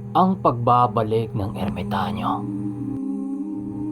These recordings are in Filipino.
Ang pagbabalik ng ermitanyo.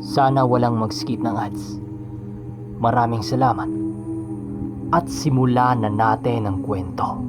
Sana walang mag-skip ng ads. Maraming salamat. At simulan na natin ang kwento.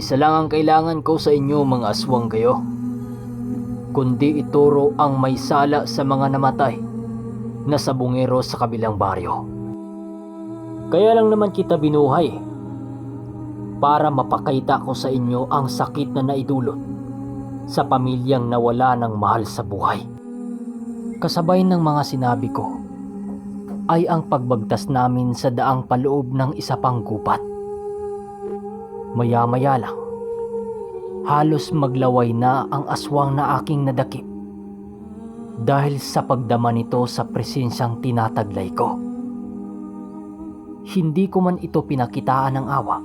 Isa lang ang kailangan ko sa inyo mga aswang kayo. Kundi ituro ang may sala sa mga namatay na sabungero sa kabilang baryo. Kaya lang naman kita binuhay para mapakita ko sa inyo ang sakit na naidulot sa pamilyang nawala ng mahal sa buhay. Kasabay ng mga sinabi ko ay ang pagbagtas namin sa daang paloob ng isa pang gubat. Maya-maya lang, halos maglaway na ang aswang na aking nadakip dahil sa pagdama nito sa presensyang tinataglay ko. Hindi ko man ito pinakitaan ng awa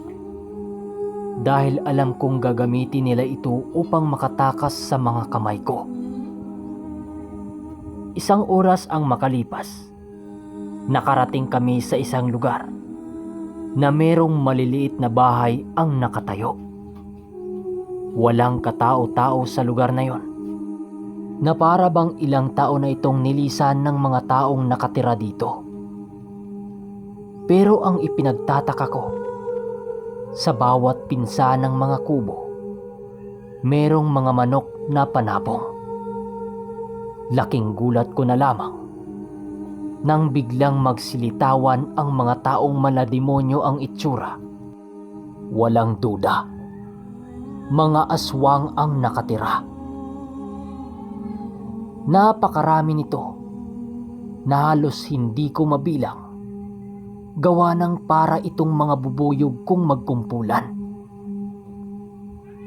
dahil alam kong gagamitin nila ito upang makatakas sa mga kamay ko. Isang oras ang makalipas, nakarating kami sa isang lugar na merong maliliit na bahay ang nakatayo. Walang katao-tao sa lugar na yon, na para bang ilang taon na itong nilisan ng mga taong nakatira dito. Pero ang ipinagtataka ko, sa bawat pinsa ng mga kubo, merong mga manok na panabong. Laking gulat ko na lamang nang biglang magsilitawan ang mga taong malademonyo ang itsura. Walang duda, mga aswang ang nakatira. Napakarami nito na halos hindi ko mabilang, gawa ng para itong mga bubuyog kong magkumpulan.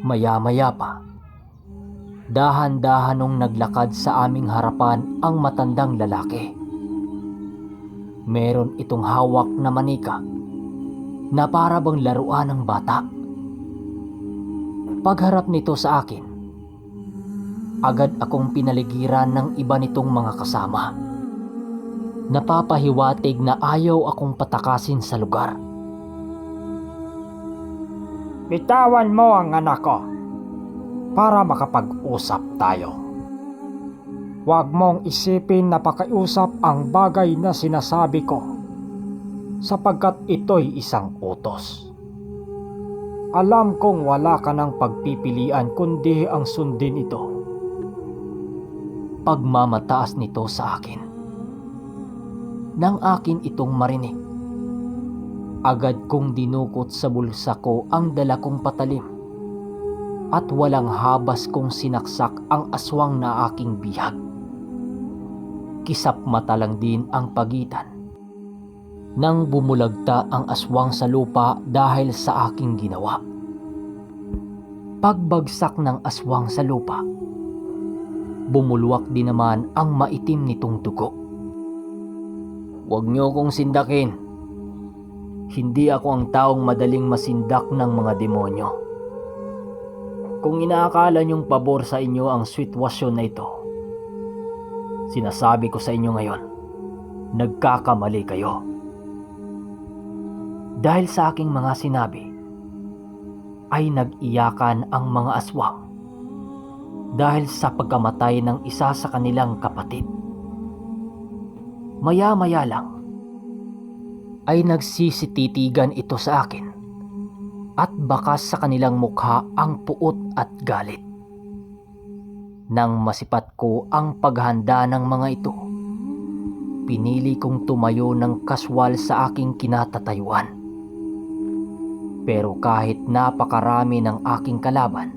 Maya-maya pa, dahan-dahanong naglakad sa aming harapan ang matandang lalaki. Meron itong hawak na manika na para bang laruan ng bata. Pagharap nito sa akin, agad akong pinaligiran ng iba nitong mga kasama. Napapahiwatig na ayaw akong patakasin sa lugar. Bitawan mo ang anak ko para makapag-usap tayo. Huwag mong isipin na pakiusap ang bagay na sinasabi ko sapagkat ito'y isang utos. Alam kong wala ka ng pagpipilian kundi ang sundin ito. Pagmamataas nito sa akin. Nang akin itong marinig, agad kong dinukot sa bulsa ko ang dala kong patalim at walang habas kong sinaksak ang aswang na aking bihag. Kisap mata lang din ang pagitan nang bumulagta ang aswang sa lupa dahil sa aking ginawa. Pagbagsak ng aswang sa lupa, bumulwak din naman ang maitim nitong dugo. Huwag niyo kong sindakin. Hindi ako ang taong madaling masindak ng mga demonyo. Kung inaakala niyong pabor sa inyo ang sitwasyon na ito, sinasabi ko sa inyo ngayon, nagkakamali kayo. Dahil sa aking mga sinabi, ay nag-iyakan ang mga aswang dahil sa pagkamatay ng isa sa kanilang kapatid. Maya-maya lang, ay nagsisititigan ito sa akin at bakas sa kanilang mukha ang puot at galit. Nang masipat ko ang paghanda ng mga ito, pinili kong tumayo ng kaswal sa aking kinatatayuan. Pero kahit napakarami ng aking kalaban,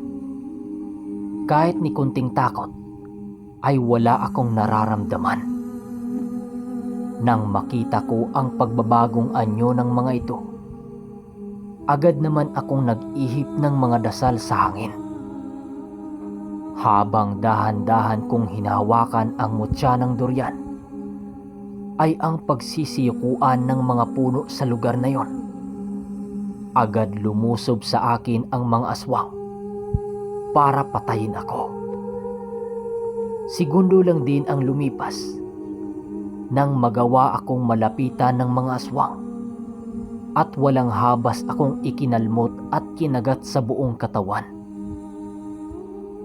kahit ni kunting takot, ay wala akong nararamdaman. Nang makita ko ang pagbabagong anyo ng mga ito, agad naman akong nag-ihip ng mga dasal sa hangin. Habang dahan-dahan kong hinahawakan ang mutya ng durian, ay ang pagsisiyukuan ng mga puno sa lugar na yon. Agad lumusob sa akin ang mga aswang para patayin ako. Segundo lang din ang lumipas nang magawa akong malapitan ng mga aswang at walang habas akong ikinalmot at kinagat sa buong katawan.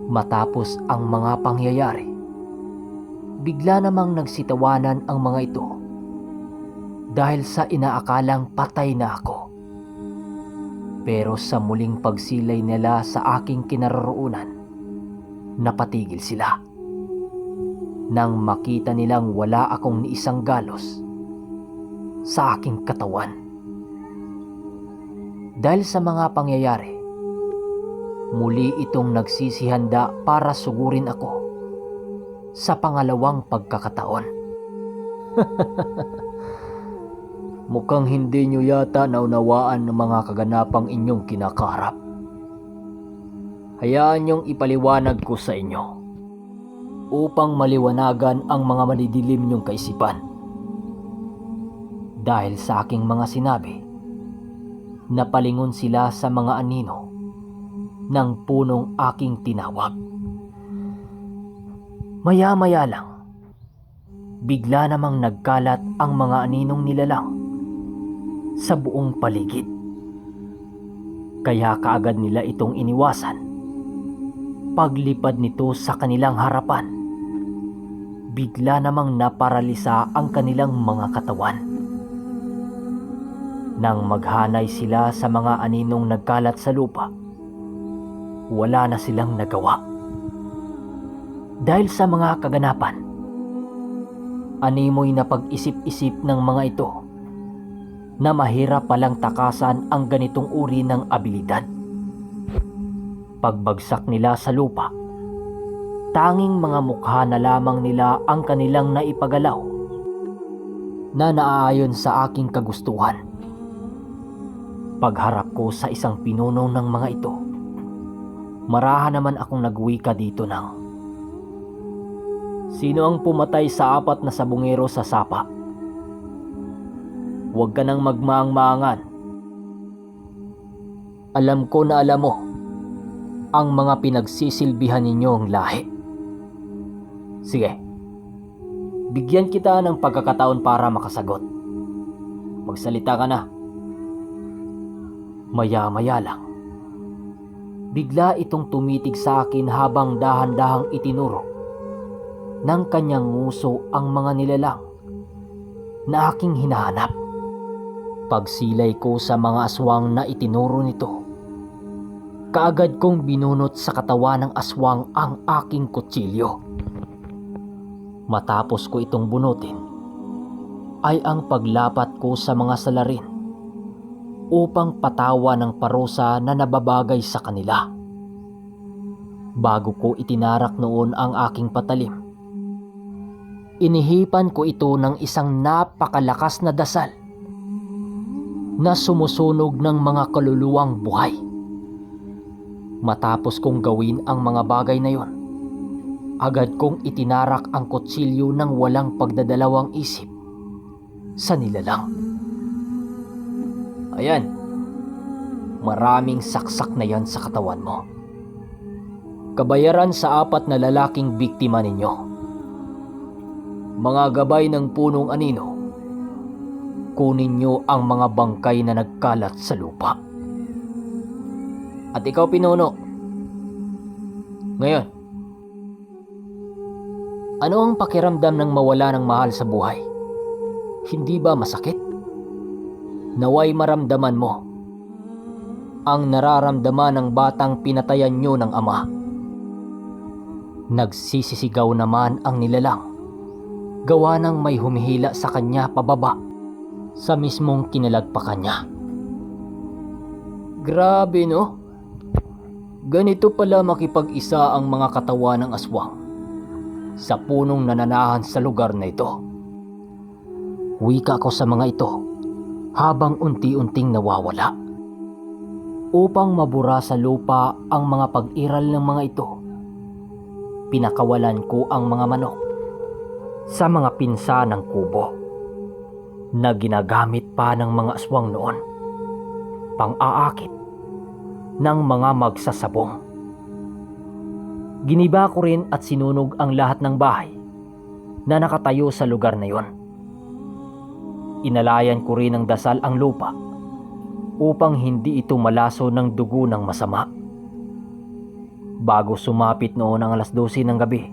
Matapos ang mga pangyayari, bigla namang nagsitawanan ang mga ito dahil sa inaakalang patay na ako. Pero sa muling pagsilay nila sa aking kinaroroonan, napatigil sila nang makita nilang wala akong ni isang galos sa aking katawan. Dahil sa mga pangyayari, muli itong nagsisihanda para sugurin ako sa pangalawang pagkakataon. Mukhang hindi nyo yata naunawaan ng mga kaganapang inyong kinakaharap. Hayaan nyong ipaliwanag ko sa inyo upang maliwanagan ang mga madidilim nyong kaisipan. Dahil sa aking mga sinabi, napalingon sila sa mga anino ng punong aking tinawag. Maya-maya lang, bigla namang nagkalat ang mga aninong nilalang sa buong paligid. Kaya kaagad nila itong iniwasan. Paglipad nito sa kanilang harapan, bigla namang naparalisa ang kanilang mga katawan. Nang maghanay sila sa mga aninong nagkalat sa lupa, wala na silang nagawa. Dahil sa mga kaganapan, animoy na pag-isip-isip ng mga ito na mahirap palang takasan ang ganitong uri ng abilidad. Pagbagsak nila sa lupa, tanging mga mukha na lamang nila ang kanilang naipagalaw na naaayon sa aking kagustuhan. Pagharap ko sa isang pinuno ng mga ito, marahan naman akong nagwika dito ng, "Sino ang pumatay sa 4 na sabungero sa sapa? Huwag ka nang magmaang-maangan. Alam ko na alam mo ang mga pinagsisilbihan ninyong lahi. Sige, bigyan kita ng pagkakataon para makasagot. Magsalita ka na." Maya-maya lang, bigla itong tumitig sa akin habang dahan-dahang itinuro ng kanyang nguso ang mga nilalang na aking hinahanap. Pagsilay ko sa mga aswang na itinuro nito, kaagad kong binunot sa katawan ng aswang ang aking kutsilyo. Matapos ko itong bunutin, ay ang paglapat ko sa mga salarin upang patawa ng parusa na nababagay sa kanila. Bago ko itinarak noon ang aking patalim, inihipan ko ito ng isang napakalakas na dasal na sumusunog ng mga kaluluwang buhay. Matapos kong gawin ang mga bagay na yon, agad kong itinarak ang kutsilyo ng walang pagdadalawang isip sa nilalang. Ayan, maraming saksak na yan sa katawan mo. Kabayaran sa 4 na lalaking biktima ninyo. Mga gabay ng punong anino, kunin nyo ang mga bangkay na nagkalat sa lupa. At ikaw, pinuno, ngayon, ano ang pakiramdam ng mawala ng mahal sa buhay? Hindi ba masakit? Naway maramdaman mo ang nararamdaman ng batang pinatayan nyo ng ama. Nagsisisigaw naman ang nilalang, gawa ng may humihila sa kanya pababa sa mismong kinalagpakan niya. Grabe, no? Ganito pala makipag-isa ang mga katawan ng aswang sa punong nananahan sa lugar na ito. Wika ko sa mga ito habang unti-unting nawawala. Upang mabura sa lupa ang mga pag-iral ng mga ito, pinakawalan ko ang mga manok sa mga pinsa ng kubo na ginagamit pa ng mga aswang noon, pang-aakit ng mga magsasabong. Giniba ko rin at sinunog ang lahat ng bahay na nakatayo sa lugar na yon. Inalayan ko rin ng dasal ang lupa upang hindi ito malaso ng dugo ng masama. Bago sumapit noon ang alas 12 ng gabi,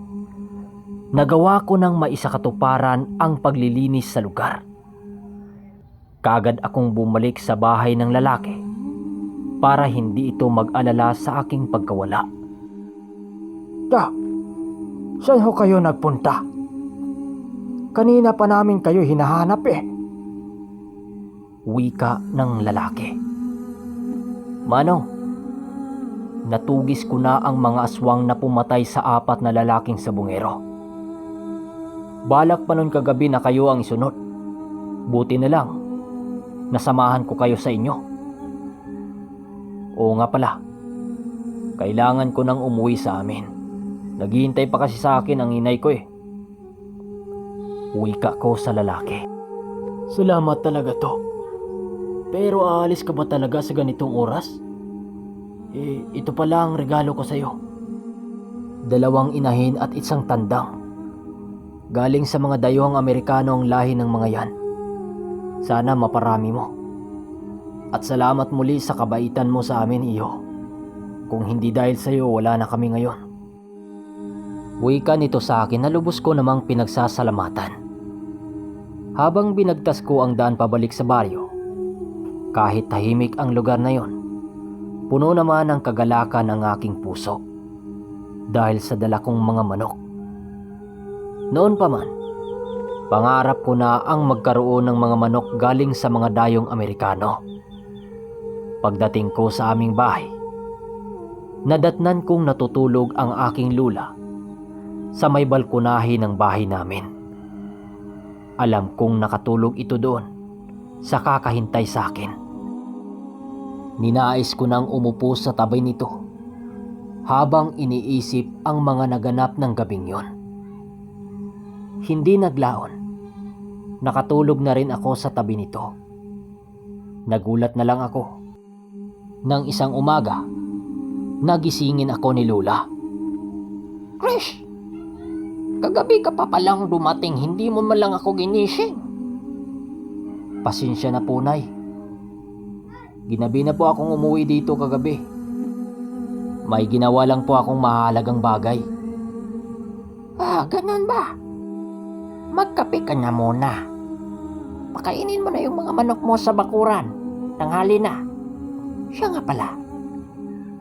nagawa ko ng maisakatuparan ang paglilinis sa lugar. Kagad akong bumalik sa bahay ng lalaki para hindi ito mag-alala sa aking pagkawala. Saan ho kayo nagpunta? Kanina pa namin kayo hinahanap eh. Wika ng lalaki. Manong, natugis ko na ang mga aswang na pumatay sa 4 na lalaking sabungero. Balak pa nun kagabi na kayo ang isunod. Buti na lang, nasamahan ko kayo sa inyo. Oo nga pala, kailangan ko nang umuwi sa amin. Naghihintay pa kasi sa akin ang inay ko eh. Wika ko sa lalaki. Salamat talaga to. Pero aalis ka ba talaga sa ganitong oras? Ito pala ang regalo ko sa'yo. 2 inahin at isang tandang. Galing sa mga dayuhang Amerikano ang lahi ng mga yan. Sana maparami mo. At salamat muli sa kabaitan mo sa amin, iyo. Kung hindi dahil sa'yo, wala na kami ngayon. Wika nito sa akin na lubos ko namang pinagsasalamatan. Habang binagtas ko ang daan pabalik sa baryo, kahit tahimik ang lugar na yon, puno naman ng kagalakan ang aking puso dahil sa dala kong mga manok. Noon pa man, pangarap ko na ang magkaroon ng mga manok galing sa mga dayong Amerikano. Pagdating ko sa aming bahay, nadatnan kong natutulog ang aking lula sa may balkonahe ng bahay namin. Alam kong nakatulog ito doon sa kakahintay sa akin. Ninais ko nang umupo sa tabi nito habang iniisip ang mga naganap ng gabing yon. Hindi naglaon, nakatulog na rin ako sa tabi nito. Nagulat na lang ako nang isang umaga nagisingin ako ni Lula. Krish! Kagabi ka pa palang dumating, hindi mo man lang ako ginising. Pasensya na po, Nay. Ginabi na po akong umuwi dito kagabi. May ginawa lang po akong mahalagang bagay. Ganun ba? Magkape ka na muna. Pakainin mo na yung mga manok mo sa bakuran. Tanghali na. Siya nga pala.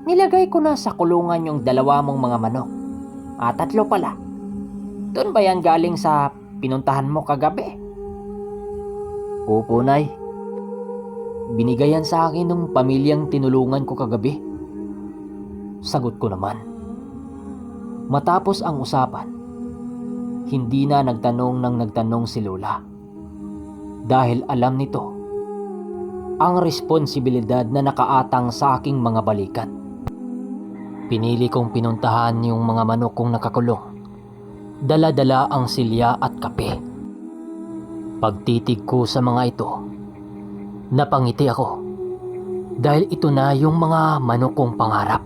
Nilagay ko na sa kulungan yung 2 mong mga manok. 3 pala. Doon ba yan galing sa pinuntahan mo kagabi? Opo, Nay. Binigayan sa akin ng pamilyang tinulungan ko kagabi. Sagot ko naman. Matapos ang usapan, hindi na nagtanong si Lola. Dahil alam nito ang responsibilidad na nakaatang sa aking mga balikat. Pinili kong pinuntahan yung mga manok kong nakakulong. Dala-dala ang silya at kape. Pagtitig ko sa mga ito, napangiti ako dahil ito na yung mga manok kong pangarap.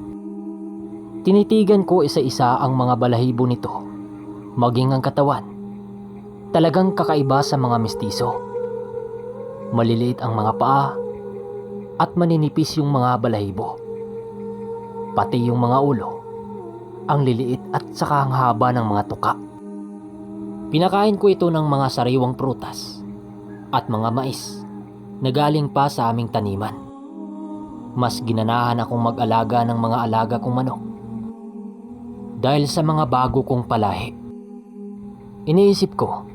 Tinitigan ko isa-isa ang mga balahibo nito, maging ang katawan. Talagang kakaiba sa mga mestizo. Maliliit ang mga paa at maninipis yung mga balahibo. Pati yung mga ulo, ang liliit at saka ang haba ng mga tuka. Pinakain ko ito ng mga sariwang prutas at mga mais na galing pa sa aming taniman. Mas ginanahan akong mag-alaga ng mga alaga kong manok dahil sa mga bago kong palahi. Iniisip ko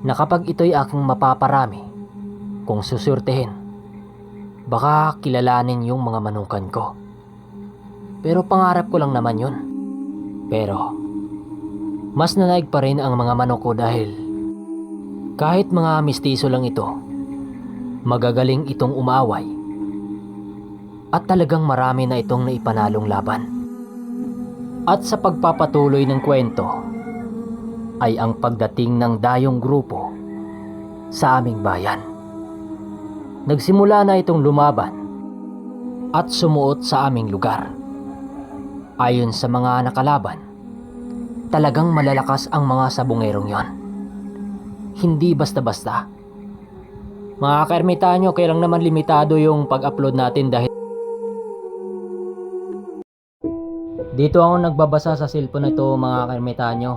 na kapag ito'y aking mapaparami, kung susurtehin, baka kilalanin yung mga manukan ko. Pero pangarap ko lang naman yun. Pero mas nanaig pa rin ang mga manok ko dahil kahit mga mistiso lang ito, magagaling itong umaway at talagang marami na itong naipanalong laban. At sa pagpapatuloy ng kwento ay ang pagdating ng dayong grupo sa aming bayan. Nagsimula na itong lumaban at sumuot sa aming lugar. Ayon sa mga nakalaban, talagang malalakas ang mga sabungerong yon. Hindi basta-basta. Mga kaermitanyo, kailang naman limitado yung pag-upload natin dahil Dito ako nagbabasa sa cellphone na ito mga kaermitanyo.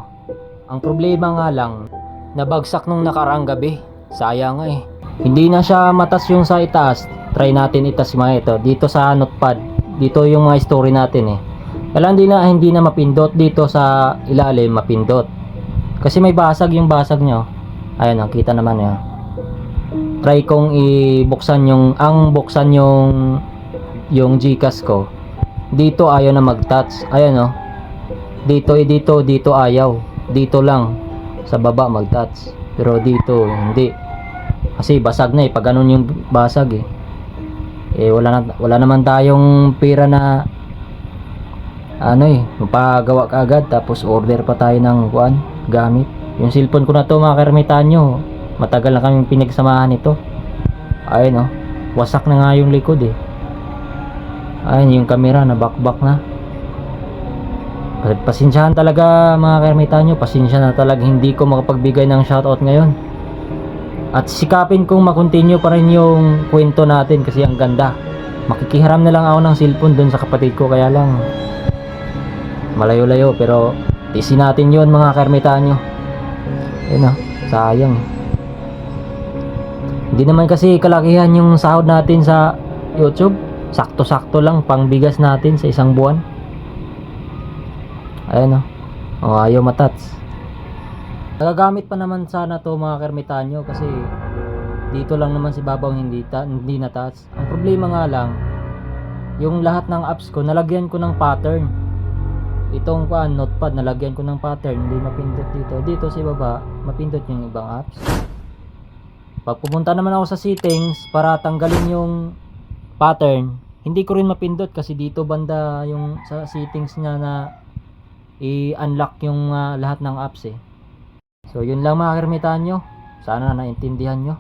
Ang problema nga lang, nabagsak nung nakaraang gabi. Sayang nga eh. Hindi na siya matas yung sa itaas. Try natin itas mga ito. Dito sa notepad. Dito yung mga story natin eh. Kaya hindi na mapindot dito sa ilalim mapindot. Kasi may basag yung basag nyo. Ayan, nakita naman eh. Try kong ibuksan buksan yung Gcash ko. Dito ayaw na mag-touch. Ayan oh. Dito ayaw. Dito lang sa baba mag-touch. Pero dito hindi. Kasi basag na eh. Pag ganun yung basag eh. Wala naman tayong pera na mapagawa ka agad tapos order pa tayo ng gamit. Yung cellphone ko na to mga kaermitanyo, matagal na kaming pinagsamahan ito. Ayun oh, wasak na nga yung likod eh. Ayun yung camera na bakbak na. Pasensyahan talaga mga kaermitanyo, pasensya na talaga hindi ko makapagbigay ng shoutout ngayon. At sikapin kong makontinue pa rin yung kwento natin kasi ang ganda. Makikihiram na lang ako ng cellphone dun sa kapatid ko, kaya lang malayo-layo, pero tisin natin yun mga kaermitanyo. Yun ah, sayang. Hindi naman kasi kalakihan yung sahod natin sa YouTube. Sakto-sakto lang pang bigas natin sa isang buwan. Ayun oh, ayaw matats. Nagagamit pa naman sana to mga kaermitanyo kasi dito lang naman si babaw hindi na-touch. Ang problema nga lang, yung lahat ng apps ko nalagyan ko ng pattern. Itong notepad nalagyan ko ng pattern, hindi mapindot dito. Dito sa baba mapindot yung ibang apps. Pag pumunta naman ako sa settings para tanggalin yung pattern, hindi ko rin mapindot kasi dito banda yung sa settings niya na i-unlock yung lahat ng apps eh. So yun lang mga kaermitanyo. Sana naintindihan nyo.